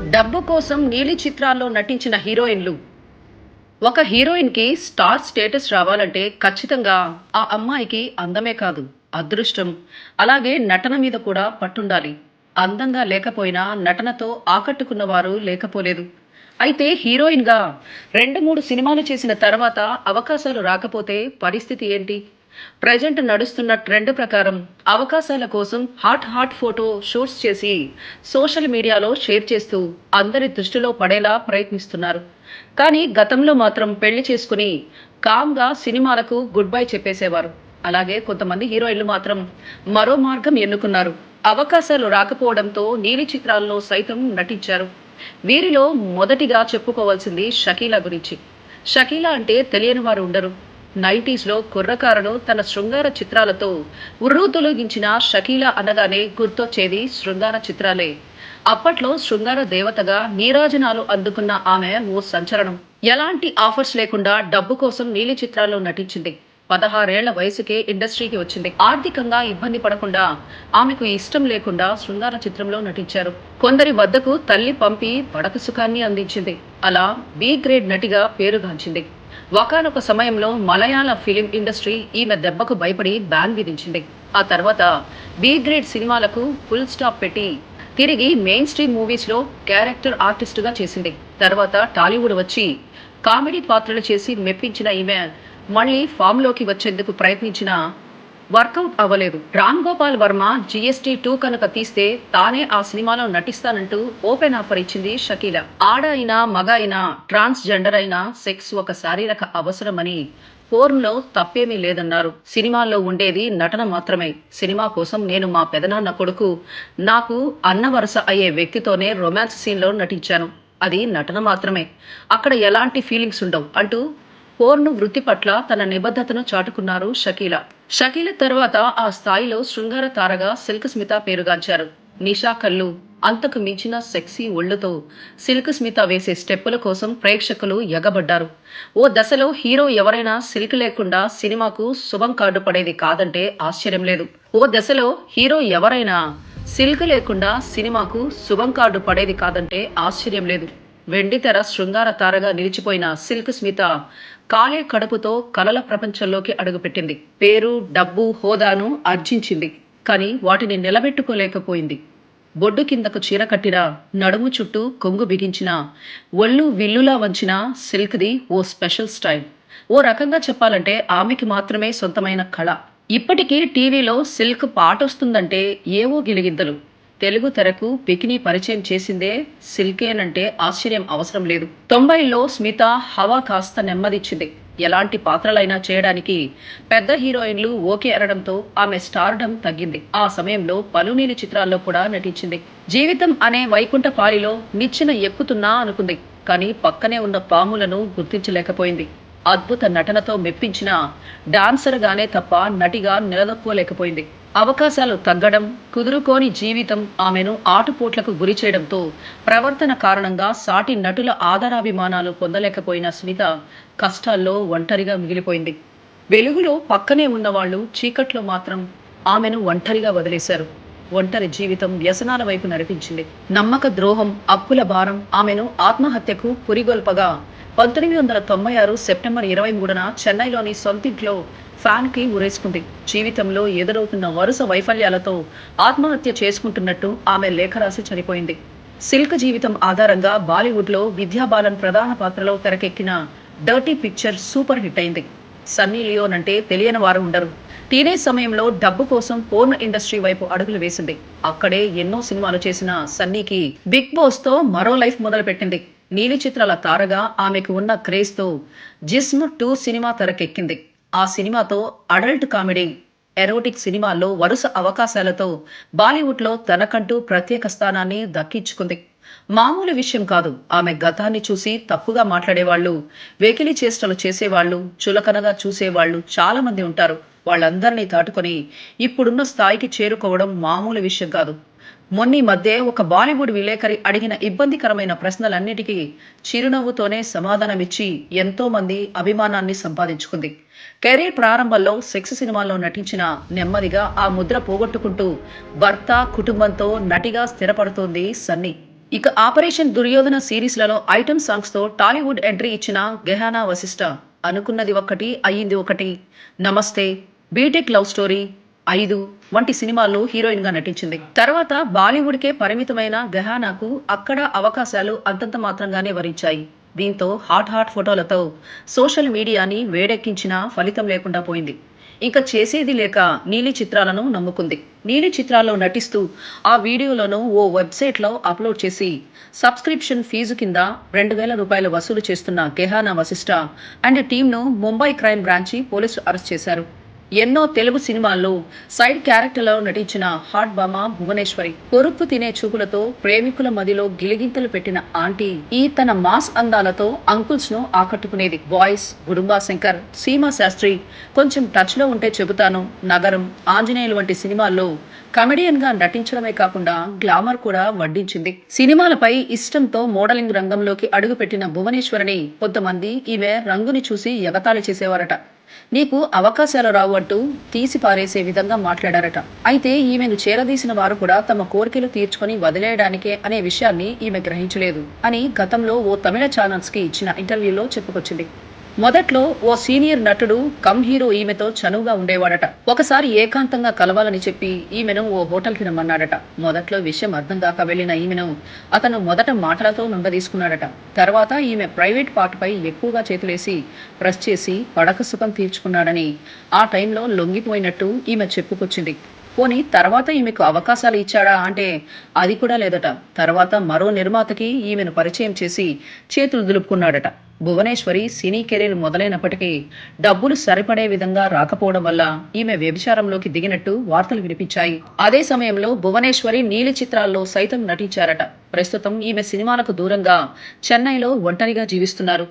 డబ్బు కోసం నీలి చిత్రాల్లో నటించిన హీరోయిన్లు. ఒక హీరోయిన్‌కి స్టార్ స్టేటస్ రావాలంటే ఖచ్చితంగా ఆ అమ్మాయికి అందమే కాదు, అదృష్టం, అలాగే నటన మీద కూడా పట్టుండాలి. అందంగా లేకపోయినా నటనతో ఆకట్టుకున్నవారు లేకపోలేదు. అయితే హీరోయిన్‌గా 2, 3 సినిమాలు చేసిన తర్వాత అవకాశాలు రాకపోతే పరిస్థితి ఏంటి? ప్రెజెంట్ నడుస్తున్న ట్రెండ్ ప్రకారం అవకాశాల కోసం హాట్ ఫోటో షూట్స్ చేసి సోషల్ మీడియాలో షేర్ చేస్తూ అందరి దృష్టిలో పడేలా ప్రయత్నిస్తున్నారు. కానీ గతంలో మాత్రం పెళ్లి చేసుకుని కామ్‌గా సినిమాలకు గుడ్ బై చెప్పేసేవారు. అలాగే కొంతమంది హీరోయిన్లు మాత్రం మరో మార్గం ఎన్నుకున్నారు. అవకాశాలు రాకపోవడంతో నీలి చిత్రాల్లో సైతం నటించారు. వీరిలో మొదటిగా చెప్పుకోవాల్సింది షకీలా గురించి. షకీలా అంటే తెలియని వారు ఉండరు. 90స్‌లో కుర్రకారును తన శృంగార చిత్రాలతో ఉర్రూతలూగించిన షకీలా అనగానే గుర్తొచ్చేది శృంగార చిత్రాలే. అప్పట్లో శృంగార దేవతగా నీరాజనాలు అందుకున్న ఆమె ఓ సంచలనం. ఎలాంటి ఆఫర్స్ లేకుండా డబ్బు కోసం నీలి చిత్రాల్లో నటించింది. 16 ఏళ్ల వయసుకే ఇండస్ట్రీకి వచ్చింది. ఆర్థికంగా ఇబ్బంది పడకుండా, ఆమెకు ఇష్టం లేకుండా శృంగార చిత్రంలో నటించారు. కొందరి వద్దకు తల్లి పంపి పడక సుఖాన్ని అందించింది. అలా బి గ్రేడ్ నటిగా పేరుగాంచింది. ఒకానొక సమయంలో మలయాళ ఫిలిం ఇండస్ట్రీ ఈమె దెబ్బకు భయపడి బ్యాన్ విధించింది. ఆ తర్వాత బి గ్రేడ్ సినిమాలకు ఫుల్ స్టాప్ పెట్టి తిరిగి మెయిన్ స్ట్రీమ్ మూవీస్ లో క్యారెక్టర్ ఆర్టిస్ట్ గా చేసింది. తర్వాత టాలీవుడ్ వచ్చి కామెడీ పాత్రలు చేసి మెప్పించిన ఈమె మళ్ళీ ఫామ్ లోకి వచ్చేందుకు ప్రయత్నించిన వర్కౌట్ అవ్వలేదు. రామ్ గోపాల్ వర్మ జిఎస్టీ 2 కనుక తీస్తే తానే ఆ సినిమాలో నటిస్తానంటూ ఓపెన్ ఆఫర్ ఇచ్చింది షకీలా. ఆడ అయినా మగ అయినా ట్రాన్స్ జెండర్ అయినా సెక్స్ ఒక శారీరక అవసరమని, పోర్న్‌లో తప్పేమీ లేదన్నారు. సినిమాల్లో ఉండేది నటన మాత్రమే. సినిమా కోసం నేను మా పెదనాన్న కొడుకు, నాకు అన్న వరుస అయ్యే వ్యక్తితోనే రొమాన్స్ సీన్‌లో నటించాను. అది నటన మాత్రమే. అక్కడ ఎలాంటి ఫీలింగ్స్ ఉండవు అంటూ పోర్న్ వృత్తి పట్ల తన నిబద్ధతను చాటుకున్నారు షకీలా. షకీలా తర్వాత ఆ స్థాయిలో శృంగార తారగా సిల్క్ స్మిత పేరుగాంచారు. నిషా కళ్ళు, అంతకు మించిన సెక్సీ ఒళ్లుతో సిల్క్ స్మిత వేసే స్టెప్పుల కోసం ప్రేక్షకులు ఎగబడ్డారు. ఓ దశలో హీరో ఎవరైనా సిల్క్ లేకుండా సినిమాకు శుభం కార్డు పడేది కాదంటే ఆశ్చర్యం లేదు. ఓ దశలో హీరో ఎవరైనా సిల్క్ లేకుండా సినిమాకు శుభం కార్డు పడేది కాదంటే ఆశ్చర్యం లేదు. వెండితెర శృంగార తారగా నిలిచిపోయిన సిల్క్ స్మిత కాలే కడుపుతో కలల ప్రపంచంలోకి అడుగుపెట్టింది. పేరు, డబ్బు, హోదాను ఆర్జించింది. కానీ వాటిని నిలబెట్టుకోలేకపోయింది. బొడ్డు కిందకు చీర కట్టిన, నడుము చుట్టూ కొంగు బిగించిన, ఒళ్ళు విల్లులా వంచిన సిల్క్‌ది ఓ స్పెషల్ స్టైల్. ఓ రకంగా చెప్పాలంటే ఆమెకి మాత్రమే సొంతమైన కళ. ఇప్పటికీ టీవీలో సిల్క్ పాటొస్తుందంటే ఏవో గిలిగింతలు. తెలుగు తెరకు బికినీ పరిచయం చేసిందే సిల్కేనంటే ఆశ్చర్యం అవసరం లేదు. 90ల్లో స్మిత హవా కాస్త నెమ్మదిచ్చింది. ఎలాంటి పాత్రలైనా చేయడానికి పెద్ద హీరోయిన్లు ఓకే అనడంతో ఆమె స్టార్డమ్ తగ్గింది. ఆ సమయంలో పలునీలి చిత్రాల్లో కూడా నటించింది. జీవితం అనే వైకుంఠపాళిలో నిచ్చెన ఎక్కుతున్నా అనుకుంది. కానీ పక్కనే ఉన్న పాములను గుర్తించలేకపోయింది. అద్భుత నటనతో మెప్పించిన డాన్సర్ గానే తప్ప నటిగా నిలదొక్కుకోలేకపోయింది. అవకాశాలు తగ్గడం, కుదురుకోని జీవితం ఆమెను ఆటుపోట్లకు గురి చేయడంతో ప్రవర్తన కారణంగా సాటి నటుల ఆదరాభిమానాలు పొందలేకపోయిన స్మిత కష్టాల్లో ఒంటరిగా మిగిలిపోయింది. వెలుగులో పక్కనే ఉన్నవాళ్లు చీకట్లో మాత్రం ఆమెను ఒంటరిగా వదిలేశారు. ఒంటరి జీవితం వ్యసనాల వైపు నడిపించింది. నమ్మక ద్రోహం, అప్పుల భారం ఆమెను ఆత్మహత్యకు పురిగొల్పగా 1996 సెప్టెంబర్ 23న చెన్నైలోని సొంతింట్లో ఫ్యాన్ కి ఉరేసుకుంది. జీవితంలో ఎదురవుతున్న వరుస వైఫల్యాలతో ఆత్మహత్య చేసుకుంటున్నట్టు ఆమె లేఖ రాసి చనిపోయింది. సిల్క్ జీవితం ఆధారంగా బాలీవుడ్ లో విద్యా బాలన్ ప్రధాన పాత్రలో తెరకెక్కిన డర్టీ పిక్చర్ సూపర్ హిట్ అయింది. సన్నీ లియోన్ అంటే తెలియని వారు ఉండరు. టీనేజ్ సమయంలో డబ్బు కోసం పోర్న్ ఇండస్ట్రీ వైపు అడుగులు వేసింది. అక్కడే ఎన్నో సినిమాలు చేసిన సన్నీకి బిగ్ బాస్ తో మరో లైఫ్ మొదలుపెట్టింది. నీలి చిత్రాల తారగా ఆమెకు ఉన్న క్రేజ్ తో జిస్మ్ 2 సినిమా తెరకెక్కింది. ఆ సినిమాతో అడల్ట్ కామెడీ, ఎరోటిక్ సినిమాల్లో వరుస అవకాశాలతో బాలీవుడ్ లో తనకంటూ ప్రత్యేక స్థానాన్ని దక్కించుకుంది. మామూలు విషయం కాదు. ఆమె గతాన్ని చూసి తప్పుగా మాట్లాడేవాళ్ళు, వెకిలి చేష్టలు చేసేవాళ్ళు, చులకనగా చూసేవాళ్ళు చాలా మంది ఉంటారు. వాళ్ళందరినీ దాటుకొని ఇప్పుడున్న స్థాయికి చేరుకోవడం మామూలు విషయం కాదు. మొన్నీ మధ్య ఒక బాలీవుడ్ విలేకరి అడిగిన ఇబ్బందికరమైన ప్రశ్నలన్నిటికీ చిరునవ్వుతోనే సమాధానమిచ్చి ఎంతో మంది అభిమానాన్ని సంపాదించుకుంది. కెరీర్ ప్రారంభంలో సెక్స్ సినిమాల్లో నటించిన నెమ్మదిగా ఆ ముద్ర పోగొట్టుకుంటూ భర్త, కుటుంబంతో నటిగా స్థిరపడుతోంది సన్నీ. ఇక ఆపరేషన్ దుర్యోధన సిరీస్లలో ఐటమ్ సాంగ్స్ తో టాలీవుడ్ ఎంట్రీ ఇచ్చిన గెహానా వశిష్ఠ అనుకున్నది ఒకటి అయ్యింది ఒకటి, నమస్తే, బీటెక్ లవ్ స్టోరీ, 5 వంటి సినిమాల్లో హీరోయిన్ గా నటించింది. తర్వాత బాలీవుడ్ కే పరిమితమైన గెహానాకు అక్కడ అవకాశాలు అంతంత మాత్రంగానే వరించాయి. దీంతో హాట్ హాట్ ఫోటోలతో సోషల్ మీడియాని వేడెక్కించినా ఫలితం లేకుండా పోయింది. ఇంకా చేసేది లేక నీలి చిత్రాలను నమ్ముకుంది. నీలి చిత్రాల్లో నటిస్తూ ఆ వీడియోలను ఓ వెబ్సైట్లో అప్లోడ్ చేసి సబ్స్క్రిప్షన్ ఫీజు కింద ₹2000 వసూలు చేస్తున్న గెహానా వశిష్ఠ అండ్ టీంను ముంబై క్రైమ్ బ్రాంచి పోలీసులు అరెస్ట్ చేశారు. ఎన్నో తెలుగు సినిమాల్లో సైడ్ క్యారెక్టర్లో నటించిన హాట్ బామ భువనేశ్వరి కొరుక్కు తినే చూపులతో ప్రేమికుల మదిలో గిలిగింతలు పెట్టిన ఆంటీ ఈ తన మాస్ అందాలతో అంకుల్స్ ను ఆకట్టుకునేది. బాయ్స్, గుడుంబా శంకర్, సీమా శాస్త్రి, కొంచెం టచ్ లో ఉంటే చెబుతాను, నగరం, ఆంజనేయులు వంటి సినిమాల్లో కమెడియన్ గా నటించడమే కాకుండా గ్లామర్ కూడా వడ్డించింది. సినిమాలపై ఇష్టంతో మోడలింగ్ రంగంలోకి అడుగుపెట్టిన భువనేశ్వరిని కొంతమంది ఈమె రంగుని చూసి ఎగతాళి చేసేవారట. నీకు అవకాశాలు రావు అంటూ తీసి పారేసే విధంగా మాట్లాడారట. అయితే ఈమెను చేరదీసిన వారు కూడా తమ కోరికలు తీర్చుకొని వదిలేయడానికే అనే విషయాన్ని ఈమె గ్రహించలేదు అని గతంలో ఓ తమిళ ఛానల్స్ కి ఇచ్చిన ఇంటర్వ్యూలో చెప్పుకొచ్చింది. మొదట్లో ఓ సీనియర్ నటుడు కమ్ హీరో ఈమెతో చనువుగా ఉండేవాడట. ఒకసారి ఏకాంతంగా కలవాలని చెప్పి ఈమెను ఓ హోటల్కి రమ్మన్నాడట. మొదట్లో విషయం అర్థం కాక వెళ్లిన ఈమెను అతను మొదట మాటలతో తీసుకున్నాడట. తర్వాత ఈమె ప్రైవేట్ పార్ట్ పై ఎక్కువగా చేతులేసి ప్రెస్ చేసి పడక సుఖం తీర్చుకున్నాడని, ఆ టైంలో లొంగిపోయినట్టు ఈమె చెప్పుకొచ్చింది. పోనీ తర్వాత ఈమెకు అవకాశాలు ఇచ్చాడా అంటే అది కూడా లేదట. తర్వాత మరో నిర్మాతకి ఈమెను పరిచయం చేసి చేతులు దులుపుకున్నాడట. భువనేశ్వరి సినీ కెరీర్ మొదలైనప్పటికీ డబ్బులు సరిపడే విధంగా రాకపోవడం వల్ల ఈమె వ్యభిచారంలోకి దిగినట్టు వార్తలు వినిపించాయి. అదే సమయంలో భువనేశ్వరి నీలి చిత్రాల్లో సైతం నటించారట. ప్రస్తుతం ఈమె సినిమాలకు దూరంగా చెన్నైలో ఒంటరిగా జీవిస్తున్నారు.